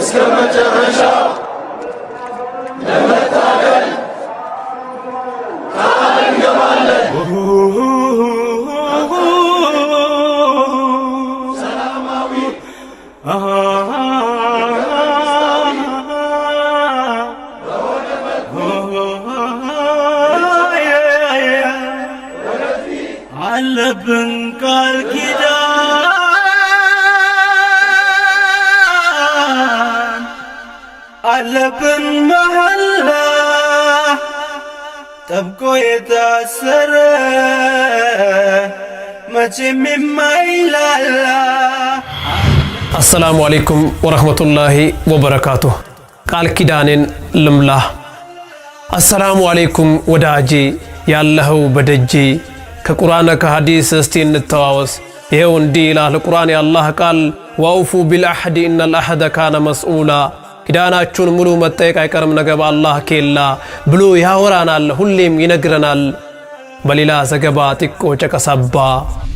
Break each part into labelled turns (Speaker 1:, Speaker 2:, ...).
Speaker 1: እስከመጨረሻ ለመታገል ቃል እንገባለን። ሰላማዊ
Speaker 2: አለብን ቃል ኪዳን አለብን መሐላ ጠብቆ የታሰረ መቼም የማይላላ።
Speaker 3: አሰላሙ አለይኩም ወረህመቱላሂ ወበረካቱሁ። ቃል ኪዳኔን ልምላ። አሰላሙ አለይኩም ወዳጄ ያለኸው በደጄ ከቁርአን ከሐዲስ እስቲ እንተዋወስ። ይሄው እንዲህ ይላል ቁርአን የአላህ ቃል ወአውፉ ቢልአህድ ኢነል አህደ ካነ መስኡላ። ኪዳናችሁን ሙሉ መጠየቅ አይቀርም ነገ በአላህ ኬላ ብሎ ያወራናል፣ ሁሌም ይነግረናል። በሌላ ዘገባ ጥቆ ጨቀሰባ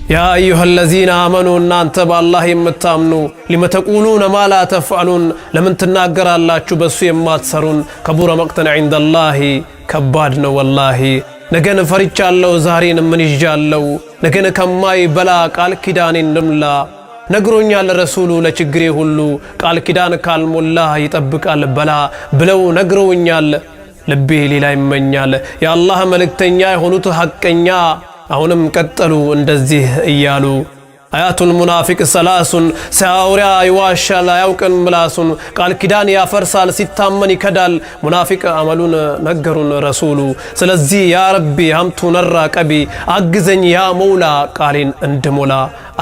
Speaker 3: ያ አዩሃ ለዚነ አመኑ እናንተ በአላህ የምታምኑ ሊመ ተቁሉነ ማ ላ ተፍዐሉን ለምን ትናገራላችሁ በሱ የማትሰሩን። ከቡረ መቅተን ዒንደላሂ ከባድ ነው ወላሂ። ነገን ፈርቻለሁ ዛሬን ምን ይዣለሁ። ነገን ከማይበላ ቃል ኪዳኔን ልምላ። ነግሮኛል ረሱሉ ለችግሬ ሁሉ ቃል ኪዳን ካልሞላ ይጠብቃል በላ ብለው ነግረውኛል። ልቤ ሌላ ይመኛል። የአላህ መልእክተኛ የሆኑት ሐቀኛ አሁንም ቀጠሉ እንደዚህ እያሉ አያቱል ሙናፊቅ ሰላሱን ሲያወራ ይዋሻል አያውቅም ምላሱን። ቃል ኪዳን ያፈርሳል ሲታመን ይከዳል ሙናፊቅ አመሉን ነገሩን ረሱሉ። ስለዚህ ያ ረቢ ሀምቱ ነራ ቀቢ አግዘኝ ያ መውላ ቃሌን እንድሞላ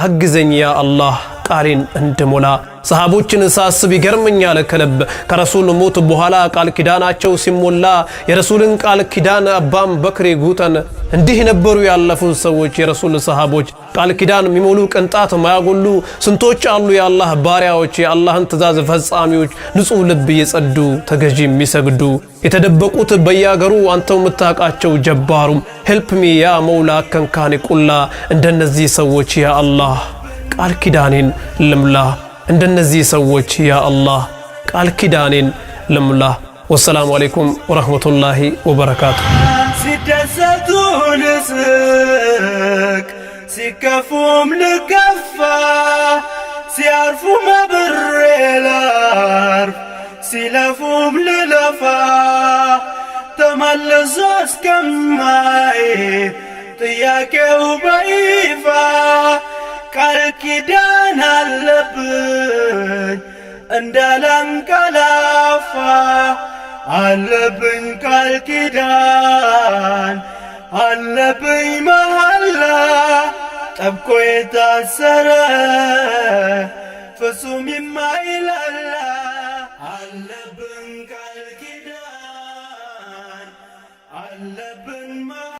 Speaker 3: አግዘኝ ያ አላህ ቃሌን እንድሞላ። ሰሃቦችን ሳስብ ይገርመኛል ከልብ ከረሱል ሞት በኋላ ቃል ኪዳናቸው ሲሞላ የረሱልን ቃል ኪዳን አባም በክሬ ጉተን እንዲህ ነበሩ ያለፉት ሰዎች የረሱል ሰሃቦች ቃል ኪዳን የሚሞሉ ቅንጣት ማያጎሉ ስንቶች አሉ የአላህ ባሪያዎች የአላህን ትእዛዝ ፈጻሚዎች ንጹህ ልብ የጸዱ ተገዢ የሚሰግዱ የተደበቁት በያገሩ አንተው ምታቃቸው ጀባሩም ሄልፕ ሚ ያ መውላ ከንካኔ ቁላ። እንደነዚህ ሰዎች ያ አላህ ቃል ኪዳኔን ልምላ። እንደነዚህ ሰዎች ያ አላህ ቃል ኪዳኔን ልምላ። ወሰላሙ አለይኩም ወረህመቱላሂ ወበረካቱሁ።
Speaker 2: ሲደሰቱ ልስቅ ሲከፉም ልከፋ ሲያርፉ አብሬ ላርፍ ሲለፉም ልለፋ ተመልሶ እስከማይ ጥያቄው በይፋ ቃል ኪዳን አለብኝ እንዳላንቀላፋ አለብኝ ቃል ኪዳን አለብኝ መሐላ ጠብቆ የታሰረ ፍጹም የማይላላ